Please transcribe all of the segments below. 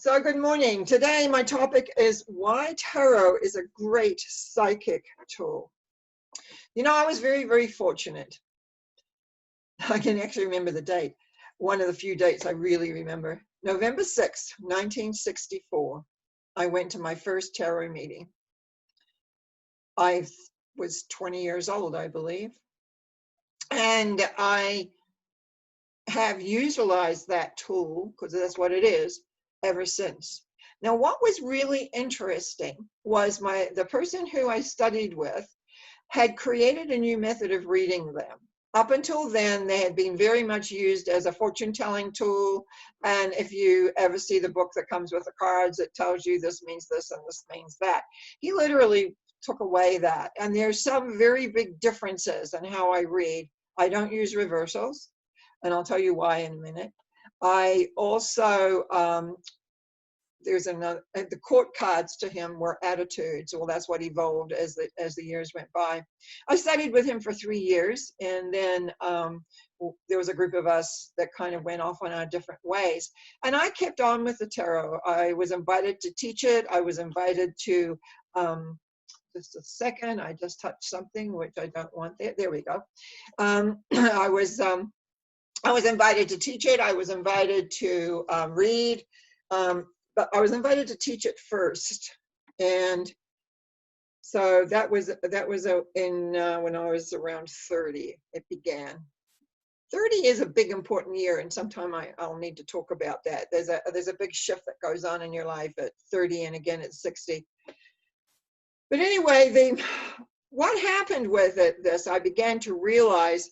So good morning. Today my topic is why tarot is a great psychic tool. You know, I was very fortunate. I can actually remember the date. One of the few dates I really remember. November 6th, 1964. I went to my first tarot meeting. I was 20 years old, I believe. And I have utilized that tool, because that's what it is, ever since. Now, what was really interesting was the person who I studied with had created a new method of reading them. Up until then, they had been very much used as a fortune-telling tool. And if you ever see the book that comes with the cards, it tells you this means this and this means that. He literally took away that. And there's some very big differences in how I read. I don't use reversals, and I'll tell you why in a minute. I also, there's another, the court cards to him were attitudes. Well, that's what evolved as the years went by. I studied with him for 3 years, and then there was a group of us that kind of went off on our different ways. And I kept on with the tarot. I was invited to teach it. I was invited to, just a second, I just touched something which I don't want there. There we go. I was invited to teach it. I was invited to read, but I was invited to teach it first. And so that was when I was around 30, it began. 30 is a big important year, and sometime I'll need to talk about that. There's a big shift that goes on in your life at 30 and again at 60. But anyway, what happened with this, I began to realize,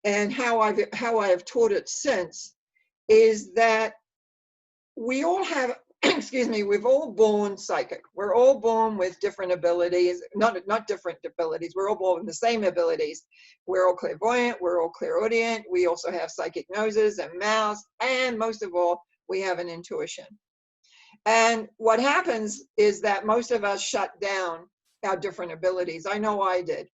and how I have taught it since, is that we all have, excuse me, we've all born psychic. We're all born with different abilities, not different abilities. We're all born with the same abilities. We're all clairvoyant. We're all clairaudient. We also have psychic noses and mouths, and most of all, we have an intuition. And what happens is that most of us shut down our different abilities. I know I did.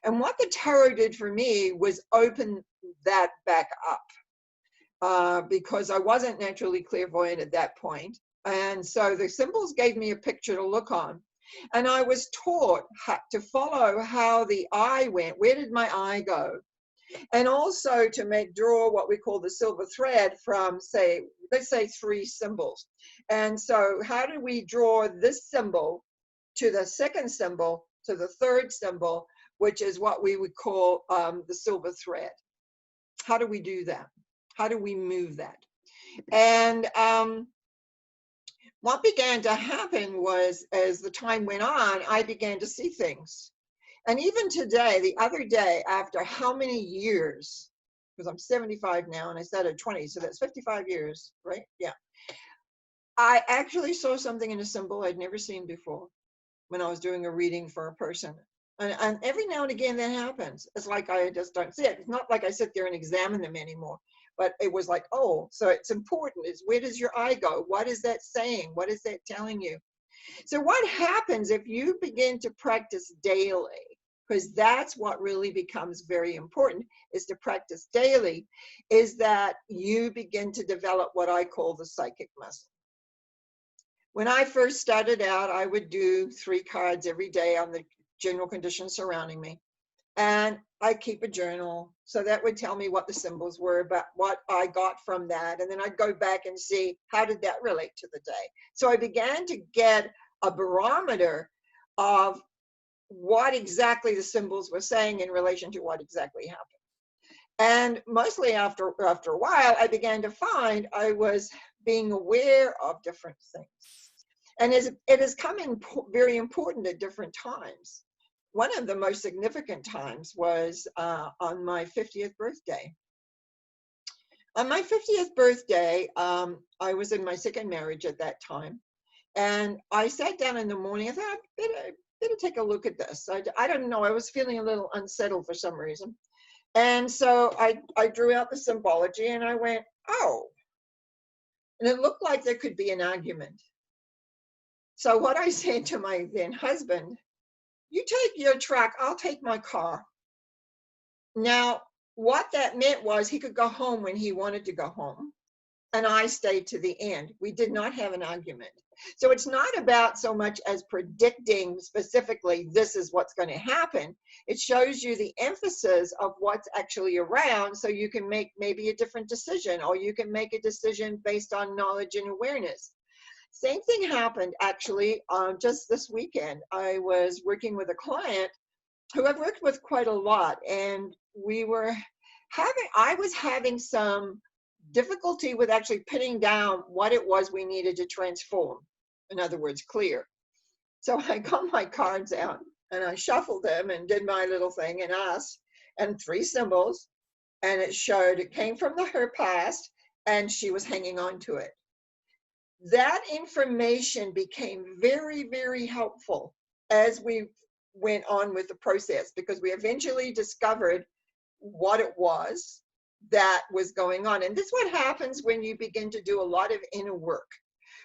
And what the tarot did for me was open that back up, because I wasn't naturally clairvoyant at that point. And so the symbols gave me a picture to look on. And I was taught to follow how the eye went. Where did my eye go? And also to draw what we call the silver thread from, say, let's say 3 symbols. And so how do we draw this symbol to the second symbol, to the third symbol, which is what we would call the silver thread? How do we do that? How do we move that? And what began to happen was, as the time went on, I began to see things. And even today, the other day, after how many years, because I'm 75 now and I started at 20, so that's 55 years, right? Yeah. I actually saw something in a symbol I'd never seen before when I was doing a reading for a person. And every now and again that happens. It's like I just don't see it. It's not like I sit there and examine them anymore. But it was like, oh, so it's important. It's where does your eye go? What is that saying? What is that telling you? So what happens if you begin to practice daily? Because that's what really becomes very important, is to practice daily, is that you begin to develop what I call the psychic muscle. When I first started out, I would do 3 cards every day on the general conditions surrounding me. And I keep a journal. So that would tell me what the symbols were, about what I got from that. And then I'd go back and see, how did that relate to the day? So I began to get a barometer of what exactly the symbols were saying in relation to what exactly happened. And mostly after a while, I began to find I was being aware of different things. And it has come in very important at different times. One of the most significant times was on my 50th birthday. On my 50th birthday, I was in my second marriage at that time. And I sat down in the morning. I thought, I better take a look at this. I don't know. I was feeling a little unsettled for some reason. And so I drew out the symbology and I went, oh. And it looked like there could be an argument. So what I said to my then husband, you take your truck, I'll take my car. Now, what that meant was he could go home when he wanted to go home. and I stayed to the end. We did not have an argument. So it's not about so much as predicting specifically this is what's going to happen. It shows you the emphasis of what's actually around, so you can make maybe a different decision, or you can make a decision based on knowledge and awareness. Same thing happened actually just this weekend. I was working with a client who I've worked with quite a lot, and I was having some difficulty with actually pinning down what it was we needed to transform. In other words, clear. So I got my cards out and I shuffled them and did my little thing and asked, and 3 symbols, and it came from her past, and she was hanging on to it. That information became very, very helpful as we went on with the process, because we eventually discovered what it was that was going on. And this is what happens when you begin to do a lot of inner work.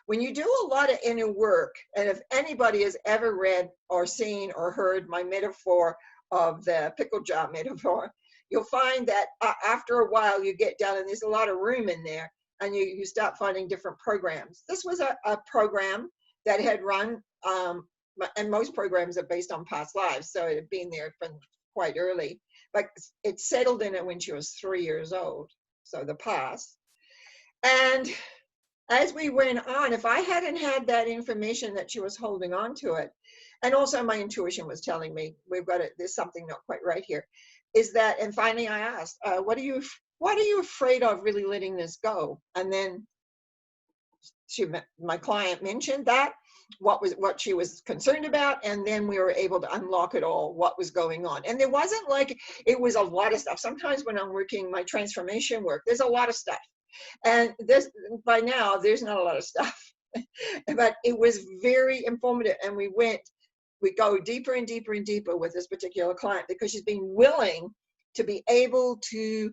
When you do a lot of inner work, and if anybody has ever read or seen or heard my metaphor of the pickle jar metaphor, you'll find that after a while you get down and there's a lot of room in there, and you start finding different programs. This was a program that had run, and most programs are based on past lives, so it had been there from quite early, but it settled in it when she was 3 years old, so the past. And as we went on, if I hadn't had that information that she was holding on to it, and also my intuition was telling me, there's something not quite right here, is that, and finally I asked, what are you afraid of really letting this go? And then my client mentioned that, what she was concerned about, and then we were able to unlock it all, what was going on. And there wasn't like, it was a lot of stuff. Sometimes when I'm working my transformation work, there's a lot of stuff. And by now, there's not a lot of stuff. But it was very informative, and we go deeper and deeper and deeper with this particular client, because she's been willing to be able to,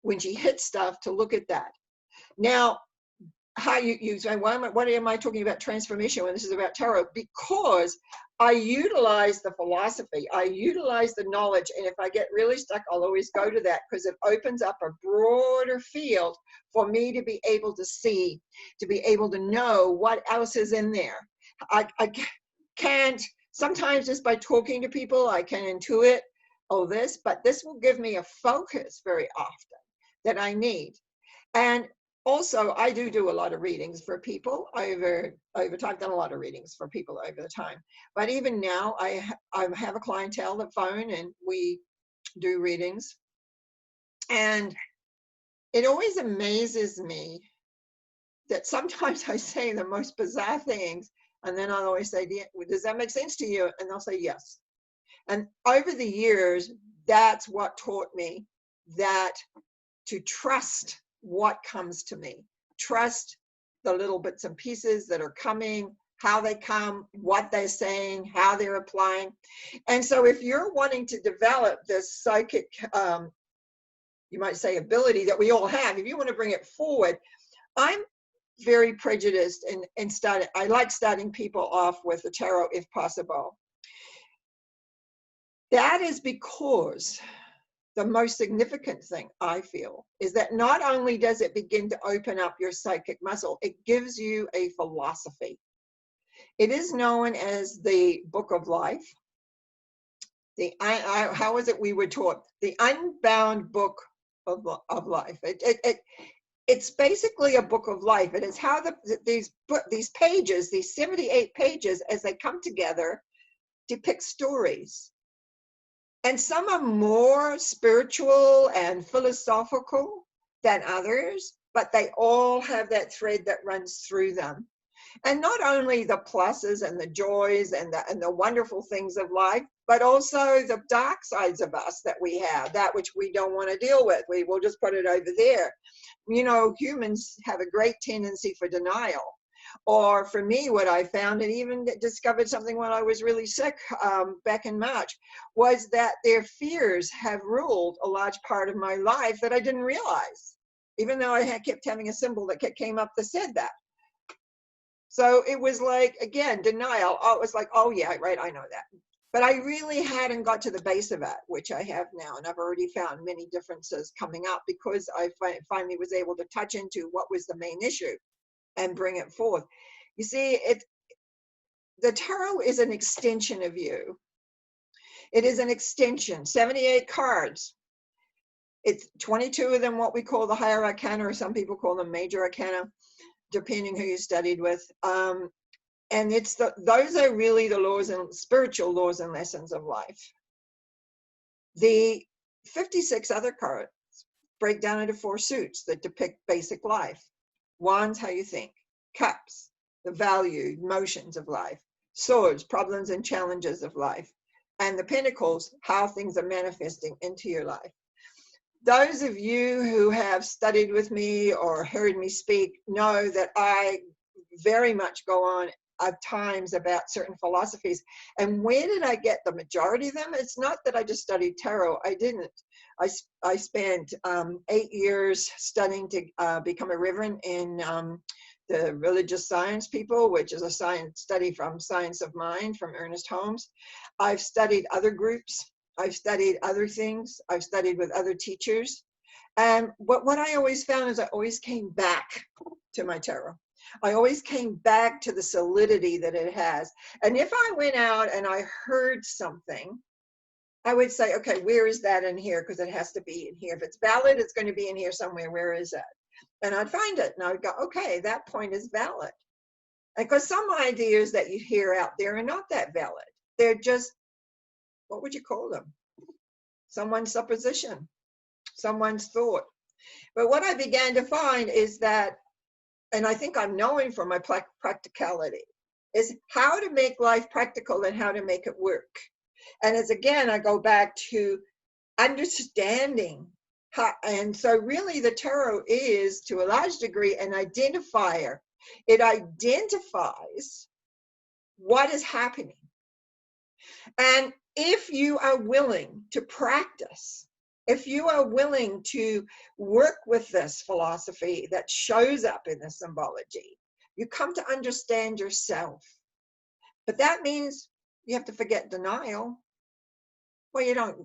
when she hits stuff, to look at that. Now, how you say, what am I talking about transformation when this is about tarot? Because I utilize the philosophy, I utilize the knowledge, and if I get really stuck, I'll always go to that, because it opens up a broader field for me to be able to see, to be able to know what else is in there. I can't, sometimes just by talking to people, I can intuit, but this will give me a focus very often that I need. And also, I do a lot of readings for people over time. I've done a lot of readings for people over the time. But even now, I have a clientele that phone, and we do readings. And it always amazes me that sometimes I say the most bizarre things, and then I'll always say, does that make sense to you? And they'll say yes. And over the years, that's what taught me that to trust what comes to me, trust the little bits and pieces that are coming, how they come, what they're saying, how they're applying. And so if you're wanting to develop this psychic, you might say, ability that we all have, if you want to bring it forward, I'm very prejudiced and I like starting people off with the tarot if possible. That is because the most significant thing I feel is that not only does it begin to open up your psychic muscle, it gives you a philosophy. It is known as the Book of Life. How is it we were taught? The unbound book of life. It's basically a book of life. It is how these pages, these 78 pages, as they come together, depict stories. And some are more spiritual and philosophical than others, but they all have that thread that runs through them. And not only the pluses and the joys and the wonderful things of life, but also the dark sides of us that we have, that which we don't want to deal with. We will just put it over there. You know, humans have a great tendency for denial. Or for me, what I found, and even discovered something when I was really sick back in March, was that their fears have ruled a large part of my life that I didn't realize, even though I kept having a symbol that came up that said that. So it was like, again, denial. Oh, it was like, oh yeah, right, I know that. But I really hadn't got to the base of it, which I have now. And I've already found many differences coming up because I finally was able to touch into what was the main issue and bring it forth. You see, the tarot is an extension of you. It is an extension, 78 cards. It's 22 of them, what we call the higher arcana, or some people call them major arcana, depending who you studied with. And those are really the laws and spiritual laws and lessons of life. The 56 other cards break down into 4 suits that depict basic life. Wands, how you think. Cups, the value, emotions of life. Swords, problems and challenges of life. And the Pentacles, how things are manifesting into your life. Those of you who have studied with me or heard me speak know that I very much go on at times about certain philosophies. And where did I get the majority of them? It's not that I just studied tarot. I didn't. I spent 8 years studying to become a reverend in the religious science people, which is a science study from Science of Mind from Ernest Holmes. I've studied other groups. I've studied other things. I've studied with other teachers. And what I always found is I always came back to my tarot. I always came back to the solidity that it has. And if I went out and I heard something, I would say, okay, where is that in here? Because it has to be in here. If it's valid, it's going to be in here somewhere. Where is it? And I'd find it. And I would go, okay, that point is valid. Because some ideas that you hear out there are not that valid. They're just, what would you call them? Someone's supposition, someone's thought. But what I began to find is that, and I think I'm knowing from my practicality, is how to make life practical and how to make it work. And as again, I go back to understanding how, and so really the tarot is to a large degree an identifier. It identifies what is happening. And if you are willing to practice, if you are willing to work with this philosophy that shows up in the symbology, you come to understand yourself. But that means you have to forget denial. Well, you don't,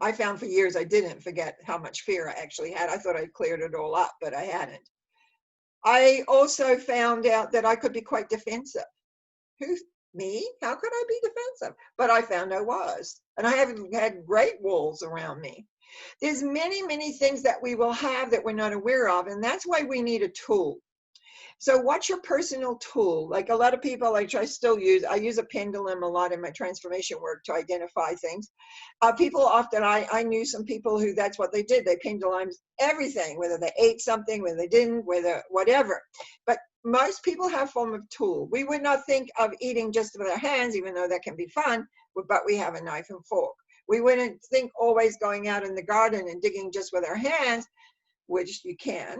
I found for years I didn't forget how much fear I actually had. I thought I'd cleared it all up, but I hadn't. I also found out that I could be quite defensive. Me? How could I be defensive? But I found I was. And I have had great walls around me. There's many, many things that we will have that we're not aware of. And that's why we need a tool. So what's your personal tool? Like a lot of people, I use a pendulum a lot in my transformation work to identify things. People often, I knew some people who that's what they did. They pendulums everything, whether they ate something, whether they didn't, whether whatever. But most people have a form of tool. We would not think of eating just with our hands, even though that can be fun, but we have a knife and fork. We wouldn't think always going out in the garden and digging just with our hands, which you can,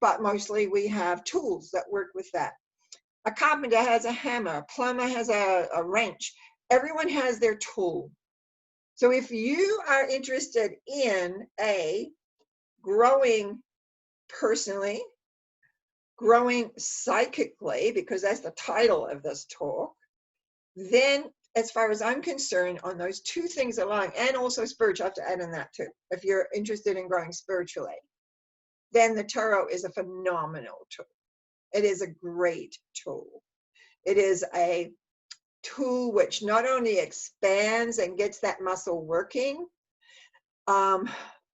but mostly we have tools that work with that. A carpenter has a hammer, a plumber has a wrench. Everyone has their tool. So if you are interested in growing personally, growing psychically, because that's the title of this talk, then as far as I'm concerned, on those 2 things alone, and also spiritual, I have to add in that too, if you're interested in growing spiritually, then the tarot is a phenomenal tool. It is a great tool. It is a tool which not only expands and gets that muscle working.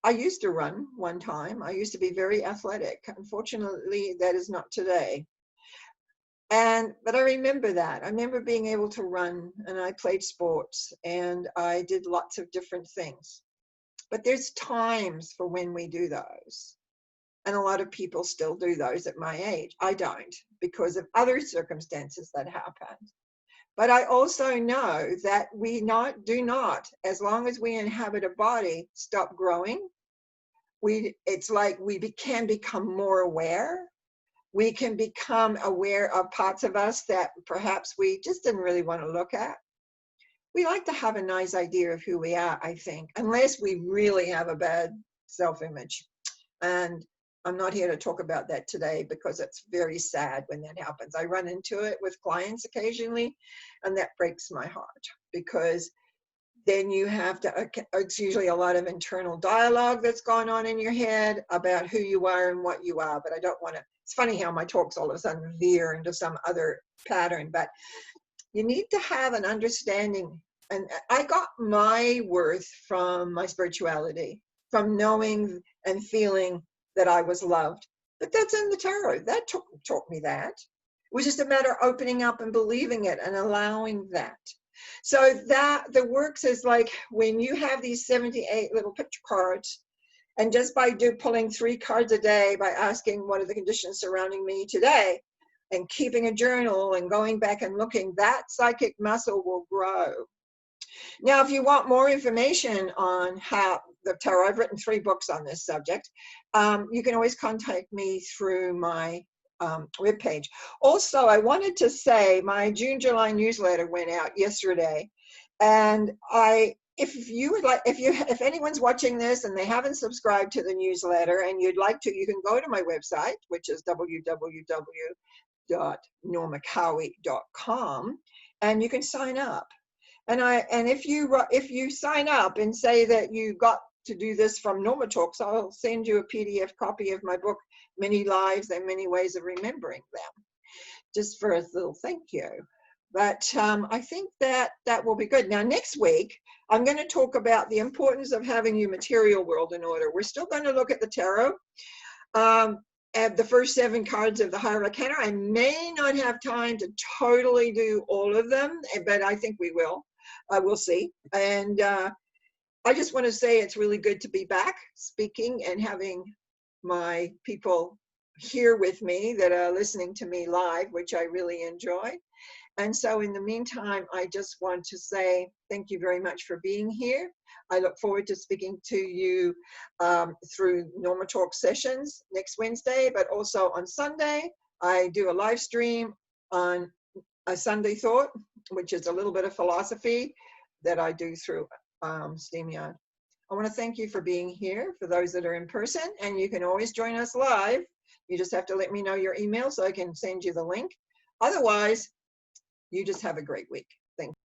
I used to run one time. I used to be very athletic. Unfortunately, that is not today. But I remember that. I remember being able to run, and I played sports, and I did lots of different things. But there's times for when we do those. And a lot of people still do those at my age. I don't, because of other circumstances that happened. But I also know that we do not, as long as we inhabit a body, stop growing. It's like we can become more aware. We can become aware of parts of us that perhaps we just didn't really want to look at. We like to have a nice idea of who we are, I think, unless we really have a bad self-image. And I'm not here to talk about that today because it's very sad when that happens. I run into it with clients occasionally, and that breaks my heart because then you have to, it's usually a lot of internal dialogue that's gone on in your head about who you are and what you are. But I don't want to, it's funny how my talks all of a sudden veer into some other pattern, but you need to have an understanding. And I got my worth from my spirituality, from knowing and feeling that I was loved. But that's in the tarot. That taught me that. It was just a matter of opening up and believing it and allowing that. So that the works is like when you have these 78 little picture cards, and just by pulling 3 cards a day, by asking what are the conditions surrounding me today, and keeping a journal and going back and looking, that psychic muscle will grow. Now, if you want more information on how the tarot, I've written 3 books on this subject. You can always contact me through my webpage. Also, I wanted to say my June, July newsletter went out yesterday, and if you would like, if anyone's watching this and they haven't subscribed to the newsletter and you'd like to, you can go to my website, which is www.normacowie.com, and you can sign up. And if you sign up and say that you got to do this from Norma Talks, I'll send you a PDF copy of my book, Many Lives and Many Ways of Remembering Them, just for a little thank you. But I think that will be good. Now, next week, I'm going to talk about the importance of having your material world in order. We're still going to look at the tarot, at the first 7 cards of the Higher Arcana. I may not have time to totally do all of them, but I think we will. We'll see. And I just want to say it's really good to be back speaking and having my people here with me that are listening to me live, which I really enjoy. And so in the meantime, I just want to say thank you very much for being here. I look forward to speaking to you through Norma Talk sessions next Wednesday, but also on Sunday. I do a live stream on a Sunday Thought, which is a little bit of philosophy that I do through StreamYard. I want to thank you for being here, for those that are in person, and you can always join us live. You just have to let me know your email so I can send you the link. Otherwise, you just have a great week. Thank you.